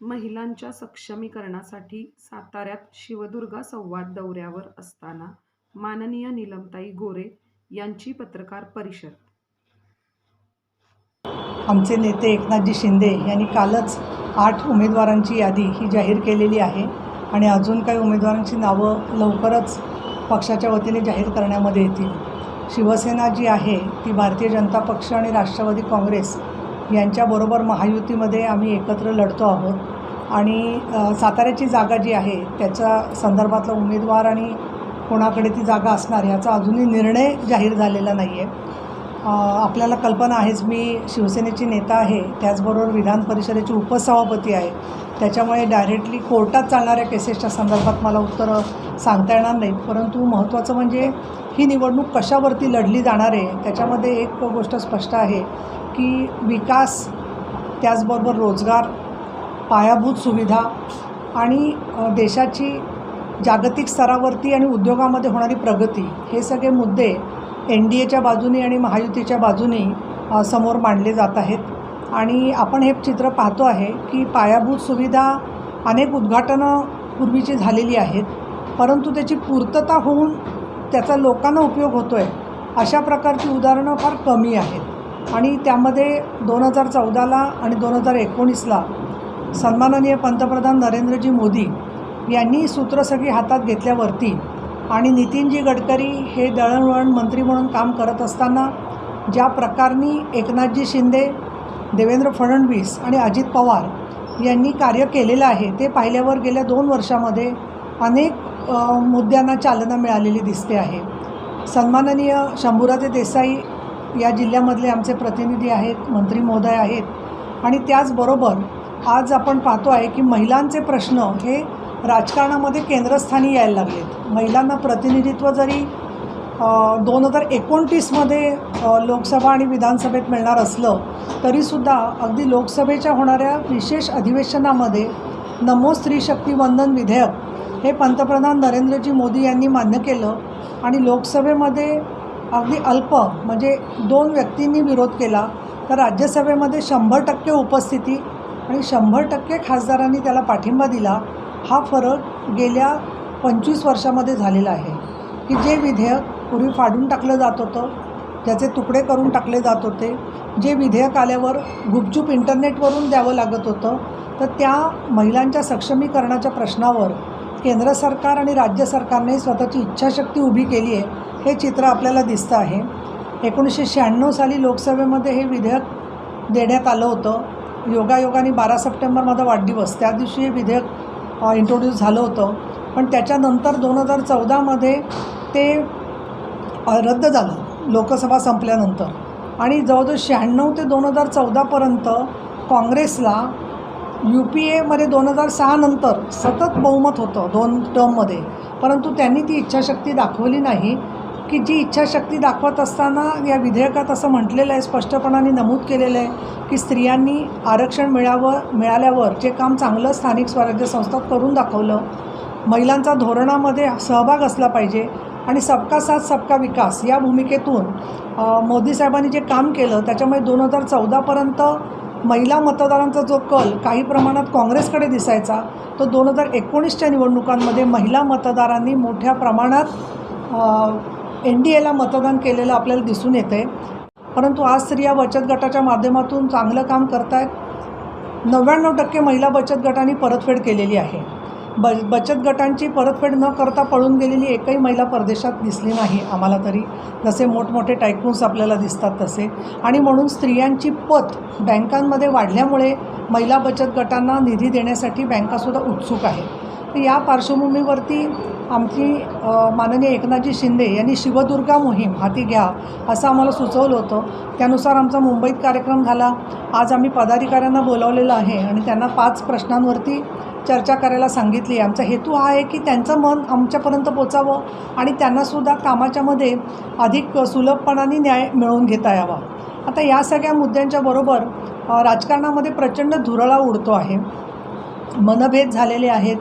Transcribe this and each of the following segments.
महिलांच्या सक्षमीकरणासाठी साताऱ्यात शिवदुर्गा संवाद दौऱ्यावर असताना माननीय नीलमताई गोरे यांची पत्रकार परिषद. आमचे नेते एकनाथजी शिंदे यांनी कालच 8 उमेदवारांची यादी ही जाहीर केलेली आहे आणि अजून काही उमेदवारांची नावं लवकरच पक्षाच्या वतीने जाहीर करण्यामध्ये येतील. शिवसेना जी आहे ती भारतीय जनता पक्ष आणि राष्ट्रवादी काँग्रेस यांच्याबरोबर महायुतीमध्ये आम्ही एकत्र लढतो आहोत आणि साताऱ्याची जागा जी आहे त्याच्या संदर्भातला उमेदवार आणि कोणाकडे ती जागा असणार याचा अजूनही निर्णय जाहीर झालेला नाही आहे. आपल्याला कल्पना आहेच, मी शिवसेनेची नेता आहे, त्याचबरोबर विधान परिषदेची उपसभापती आहे. त्याच्यामुळे डायरेक्टली कोर्टात चालणाऱ्या केसेसच्या संदर्भात मला उत्तरं सांगता येणार नाहीत. परंतु महत्त्वाचं म्हणजे ही निवडणूक कशावरती लढली जाणार आहे त्याच्यामध्ये एक गोष्ट स्पष्ट आहे की विकास, त्याचबरोबर रोजगार, पायाभूत सुविधा आणि देशाची जागतिक स्तरावरती आणि उद्योगामध्ये होणारी प्रगती, हे सगळे मुद्दे NDAच्या बाजूने आणि महायुतीच्या बाजूने समोर मांडले जात आहेत. आणि आपण हे चित्र पाहतो आहे की पायाभूत सुविधा अनेक उद्घाटनं पूर्वीची झालेली आहेत, परंतु त्याची पूर्तता होऊन त्याचा लोकांना उपयोग होतो आहे अशा प्रकारची उदाहरणं फार कमी आहेत. आणि त्यामध्ये 2014ला आणि 2019ला सन्माननीय पंतप्रधान नरेंद्रजी मोदी यांनी सूत्र सगळी हातात घेतल्यावरती आणि नितीनजी गडकरी हे दळणवळण मंत्री म्हणून काम करत असताना ज्या प्रकाराने एकनाथजी शिंदे, देवेंद्र फडणवीस आणि अजित पवार यांनी कार्य केलेलं आहे ते पाहिल्यावर गेल्या 2 वर्षामध्ये अनेक मुद्द्यांना चालना मिळालेली दिसते आहे. सन्माननीय शंभूराजे देसाई या जिल्ह्यामधले आमचे प्रतिनिधी आहेत, मंत्री महोदय आहेत. आणि त्याचबरोबर आज आपण पाहतो आहे की महिलांचे प्रश्न हे राजकारणामध्ये केंद्रस्थानी यायला लागलेत. महिलांना प्रतिनिधित्व जरी 2029मध्ये लोकसभा आणि विधानसभेत मिळणार असलं तरीसुद्धा अगदी लोकसभेच्या होणाऱ्या विशेष अधिवेशनामध्ये नमो स्त्री शक्ती वंदन विधेयक हे पंतप्रधान नरेंद्रजी मोदी यांनी मान्य केलं आणि लोकसभेमध्ये अगदी अल्प म्हणजे 2 व्यक्तींनी विरोध केला, तर राज्यसभेमध्ये 100% उपस्थिती आणि 100% खासदारांनी त्याला पाठिंबा दिला. हा फरक गेल्या 25 वर्षामध्ये झालेला आहे की जे विधेयक पूर्वी फाडून टाकलं जात होतं, ज्याचे तुकडे करून टाकले जात होते, जे विधेयक आल्यावर गुपचूप इंटरनेटवरून द्यावं लागत होतं, तर त्या महिलांच्या सक्षमीकरणाच्या प्रश्नावर केंद्र सरकार आणि राज्य सरकारने स्वतःची इच्छाशक्ती उभी केली आहे, हे चित्र आपल्याला दिसतं आहे. 1996 साली लोकसभेमध्ये हे विधेयक देण्यात आलं होतं. योगायोगाने 12 सप्टेंबर माझा वाढदिवस, त्या दिवशी हे विधेयक इंट्रोड्यूस झालं होतं. पण त्याच्यानंतर 2014मध्ये ते रद्द झालं लोकसभा संपल्यानंतर. आणि जवळजवळ 96 ते 2014पर्यंत काँग्रेसला UPAमध्ये 2006 नंतर सतत बहुमत होतं 2 टर्ममध्ये, परंतु त्यांनी ती इच्छाशक्ती दाखवली नाही की जी इच्छाशक्ती दाखवत असताना या विधेयकात असं म्हटलेलं आहे, स्पष्टपणाने नमूद केलेलं आहे की स्त्रियांनी आरक्षण मिळाल्यावर जे काम चांगलं स्थानिक स्वराज्य संस्थात करून दाखवलं, महिलांचा धोरणामध्ये सहभाग असला पाहिजे आणि सबका साथ सबका विकास या भूमिकेतून मोदी साहेबांनी जे काम केलं त्याच्यामुळे 2014पर्यंत महिला मतदारांचा जो कल काही प्रमाणात काँग्रेसकडे दिसायचा, तो 2019च्या निवडणुकांमध्ये महिला मतदारांनी मोठ्या प्रमाणात NDAला मतदान केलेलं आपल्याला दिसून येते. परंतु आज स्त्रिया बचत गटाच्या माध्यमातून चांगलं काम करत आहेत. 99% महिला बचत गटांनी परतफेड केलेली आहे. बचत गटांची परतफेड न करता पळून गेलेली एकही महिला परदेशात दिसली नाही आम्हाला तरी, जसे मोठमोठे टायकून्स आपल्याला दिसतात तसे. आणि म्हणून स्त्रियांची पत बँकांमध्ये वाढल्यामुळे महिला बचत गटांना निधी देण्यासाठी बँकासुद्धा उत्सुक आहे. तर या पार्श्वभूमीवरती आमची माननीय एकनाथजी शिंदे यांनी शिवदुर्गा मोहीम हाती घ्या असं आम्हाला सुचवलं होतं. त्यानुसार आमचा मुंबईत कार्यक्रम झाला. आज आम्ही पदाधिकाऱ्यांना बोलावलेलं आहे आणि त्यांना 5 प्रश्नांवरती चर्चा करायला सांगितली. आमचा हेतू हा आहे की त्यांचं मन आमच्यापर्यंत पोचावं आणि त्यांनासुद्धा कामाच्यामध्ये अधिक सुलभपणाने न्याय मिळवून घेता यावा. आता या सगळ्या मुद्द्यांच्या बरोबर राजकारणामध्ये प्रचंड धुरळा उडतो आहे, मनभेद झालेले आहेत.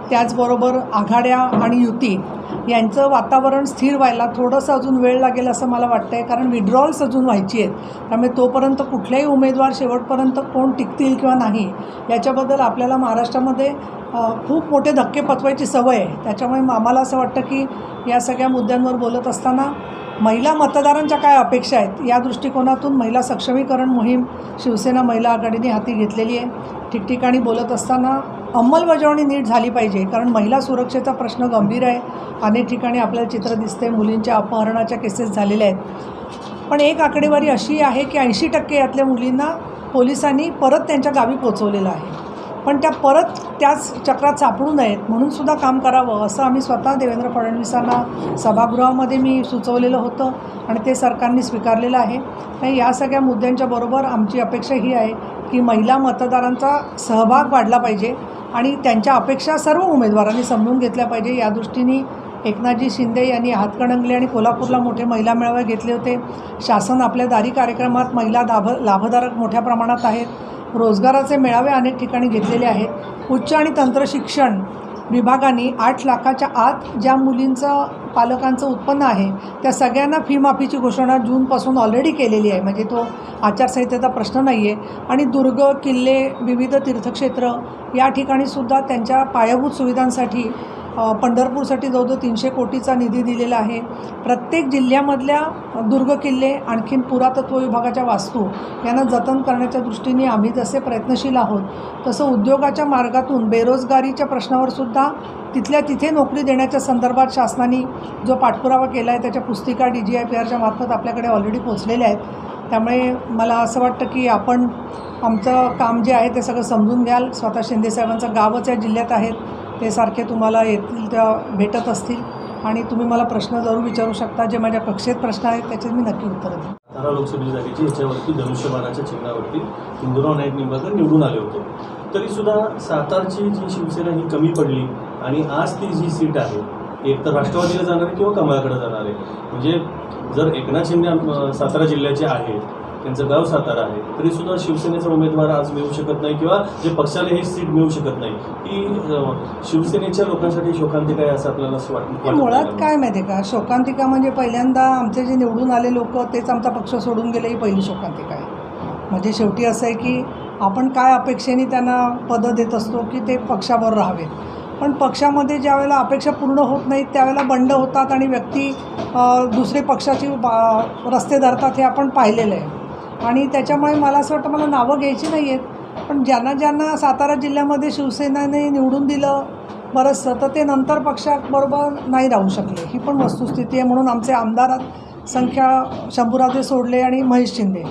त्याचबरोबर आघाड्या आणि युती यांचं वातावरण स्थिर व्हायला थोडंसं अजून वेळ लागेल असं मला वाटतं आहे, कारण विड्रॉल्स अजून व्हायची आहेत. त्यामुळे तोपर्यंत कुठल्याही उमेदवार शेवटपर्यंत कोण टिकतील किंवा नाही याच्याबद्दल आपल्याला महाराष्ट्रामध्ये खूप मोठे धक्के पचवायची सवय आहे. त्याच्यामुळे आम्हाला असं वाटतं की या सगळ्या मुद्द्यांवर बोलत असताना महिला मतदारांच्या काय अपेक्षा आहेत या दृष्टिकोनातून महिला सक्षमीकरण मोहीम शिवसेना महिला आघाडीने हाती घेतलेली आहे. ठिकठिकाणी बोलत असताना अंमलबजावणी नीट झाली पाहिजे, कारण महिला सुरक्षेचा प्रश्न गंभीर आहे. अनेक ठिकाणी आपल्याला चित्र दिसते, मुलींच्या अपहरणाच्या केसेस झालेल्या आहेत. पण एक आकडेवारी अशी आहे की 80% यातल्या मुलींना पोलिसांनी परत त्यांच्या गावी पोचवलेलं आहे. पण त्या परत त्याच चक्रात सापडू नयेत म्हणून सुद्धा काम करावं असं आम्ही स्वतः देवेंद्र फडणवीसांना सभागृहामध्ये मी सुचवलेलं होतं आणि ते सरकारने स्वीकारलेलं आहे. आणि या सगळ्या मुद्द्यांच्या बरोबर आमची अपेक्षा ही आहे की महिला मतदारांचा सहभाग वाढला पाहिजे आणि त्यांच्या अपेक्षा सर्व उमेदवारांनी समजून घेतल्या पाहिजे. या दृष्टीने एकनाथजी शिंदे यांनी हातकणंगले आणि कोल्हापूरला मोठे महिला मेळावे घेतले होते. शासन आपल्या दारी कार्यक्रमात महिला लाभधारक मोठ्या प्रमाणात आहेत. रोजगाराचे मेळावे अनेक ठिकाणी घेतलेले आहेत. उच्च आणि तंत्रशिक्षण विभागाने 8 लाखाच्या आत ज्या मुलींचं पालकांचं उत्पन्न आहे त्या सगळ्यांना फी माफीची घोषणा जूनपासून ऑलरेडी केलेली आहे. म्हणजे तो आचारसंहितेचा प्रश्न नाही आहे. आणि दुर्ग, किल्ले, विविध तीर्थक्षेत्र या ठिकाणीसुद्धा त्यांच्या पायाभूत सुविधांसाठी पंढरपूरसाठी जवळजवळ 300 कोटीचा निधी दिलेला आहे. प्रत्येक जिल्ह्यामधल्या दुर्ग, किल्ले, आणखीन पुरातत्व विभागाच्या वास्तू यांना जतन करण्याच्या दृष्टीने आम्ही जसे प्रयत्नशील आहोत तसं उद्योगाच्या मार्गातून बेरोजगारीच्या प्रश्नावरसुद्धा तिथल्या तिथे नोकरी देण्याच्या संदर्भात शासनाने जो पाठपुरावा केला आहे त्याच्या पुस्तिका DGIPRच्या मार्फत आपल्याकडे ऑलरेडी पोचलेल्या आहेत. त्यामुळे मला असं वाटतं की आपण आमचं काम जे आहे ते सगळं समजून घ्याल. स्वतः शिंदेसाहेबांचं गावच या जिल्ह्यात आहेत, ते सारखे तुम्हाला येतील त्या भेटत असतील आणि तुम्ही मला प्रश्न जरूर विचारू शकता. जे माझ्या कक्षेत प्रश्न आहेत त्याचे मी नक्की उत्तर देईन. 18 लोकसभेची जागेची ह्याच्यावरती धनुष्यबाणाच्या चिन्हावरती इंदुराव नाईक निंबाळकर निवडून आले होते. तरीसुद्धा सातारची जी शिवसेना ही कमी पडली आणि आज ती जी सीट आहे एक तर राष्ट्रवादीला जाणार आहे किंवा कमळाकडे जाणार आहे. म्हणजे जर एकनाथ शिंदे सातारा जिल्ह्याचे आहेत, त्यांचं गाव सातारा आहे, तरीसुद्धा शिवसेनेचा उमेदवार आज मिळू शकत नाही किंवा जे पक्षाला ही सीट मिळू शकत नाही. ही शिवसेनेच्या लोकांसाठी शोकांतिका आहे असं आपल्याला असं वाटतं. मुळात काय माहिती आहे का, शोकांतिका म्हणजे पहिल्यांदा आमचे जे निवडून आले लोक तेच आमचा पक्ष सोडून गेले ही पहिली शोकांतिका आहे. म्हणजे शेवटी असं आहे की आपण काय अपेक्षेने त्यांना पदं देत असतो की ते पक्षावर राहावेत. पण पक्षामध्ये ज्या वेळेला अपेक्षा पूर्ण होत नाहीत त्यावेळेला बंड होतात आणि व्यक्ती दुसरे पक्षाची रस्ते धरतात हे आपण पाहिलेलं आहे. आणि त्याच्यामुळे मला असं वाटतं मला नावं घ्यायची नाही आहेत, पण ज्यांना सातारा जिल्ह्यामध्ये शिवसेनेने निवडून दिलं बरंचसं तर ते नंतर पक्षाबरोबर नाही राहू शकले. ही पण वस्तुस्थिती आहे. म्हणून आमचे आमदारात संख्या शंभूराजे सोडले आणि महेश शिंदे,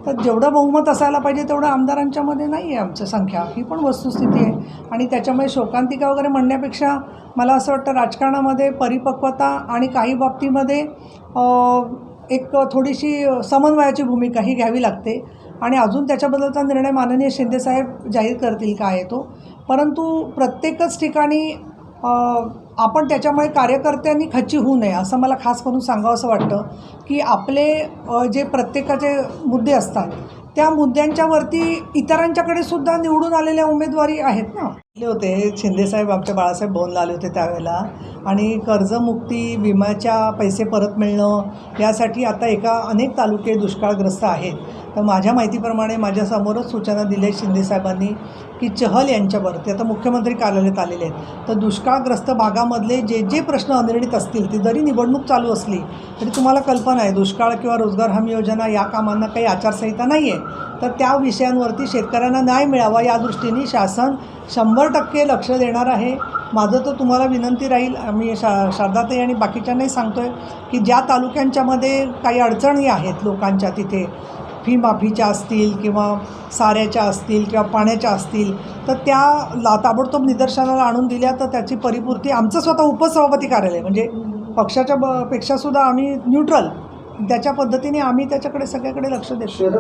तर जेवढं बहुमत असायला पाहिजे तेवढं आमदारांच्यामध्ये नाही आहे आमची संख्या. ही पण वस्तुस्थिती आहे. आणि त्याच्यामुळे शोकांतिका वगैरे म्हणण्यापेक्षा मला असं वाटतं राजकारणामध्ये परिपक्वता आणि काही बाबतीमध्ये एक थोडीशी समन्वयाची भूमिका ही घ्यावी लागते. आणि अजून त्याच्याबद्दलचा निर्णय माननीय शिंदेसाहेब जाहीर करतील काय आहे तो. परंतु प्रत्येकच ठिकाणी आपण त्याच्यामुळे कार्यकर्त्यांनी खच्ची होऊ नये असं मला खास करून सांगावं असं वाटतं की आपले जे प्रत्येकाचे मुद्दे असतात त्या मुद्द्यांच्यावरती इतरांच्याकडे सुद्धा निवडून आलेल्या उमेदवारी आहेत ना. आले होते शिंदेसाहेब आमच्या बाळासाहेब भवनला आले होते त्यावेळेला, आणि कर्जमुक्ती, विम्याच्या पैसे परत मिळणं यासाठी आता अनेक तालुके दुष्काळग्रस्त आहेत. तर माझ्या माहितीप्रमाणे माझ्यासमोरच सूचना दिल्या शिंदेसाहेबांनी की चहल यांच्यावरती आता मुख्यमंत्री कार्यालयात आलेले आहेत. तर दुष्काळग्रस्त भागामधले जे प्रश्न अनिर्णित असतील ते जरी निवडणूक चालू असली तरी तुम्हाला कल्पना आहे दुष्काळ किंवा रोजगार हमी योजना या कामांना काही आचारसंहिता नाही आहे. तर त्या विषयांवरती शेतकऱ्यांना न्याय मिळावा या दृष्टीने शासन 100% लक्ष देणार आहे. माझं तर तुम्हाला विनंती राहील, मी शारदाताई आणि बाकीच्यांनाही सांगतो आहे की ज्या तालुक्यांच्यामध्ये काही अडचणी आहेत लोकांच्या, तिथे फी माफीच्या असतील किंवा साऱ्याच्या असतील किंवा पाण्याच्या असतील, तर त्या ताबडतोब निदर्शनाला आणून दिल्या तर त्याची परिपूर्ती आमचं स्वतः उपसभापती कार्यालय म्हणजे पक्षाच्या पेक्षासुद्धा आम्ही न्यूट्रल त्याच्या पद्धतीने आम्ही त्याच्याकडे सगळ्याकडे लक्ष देतो.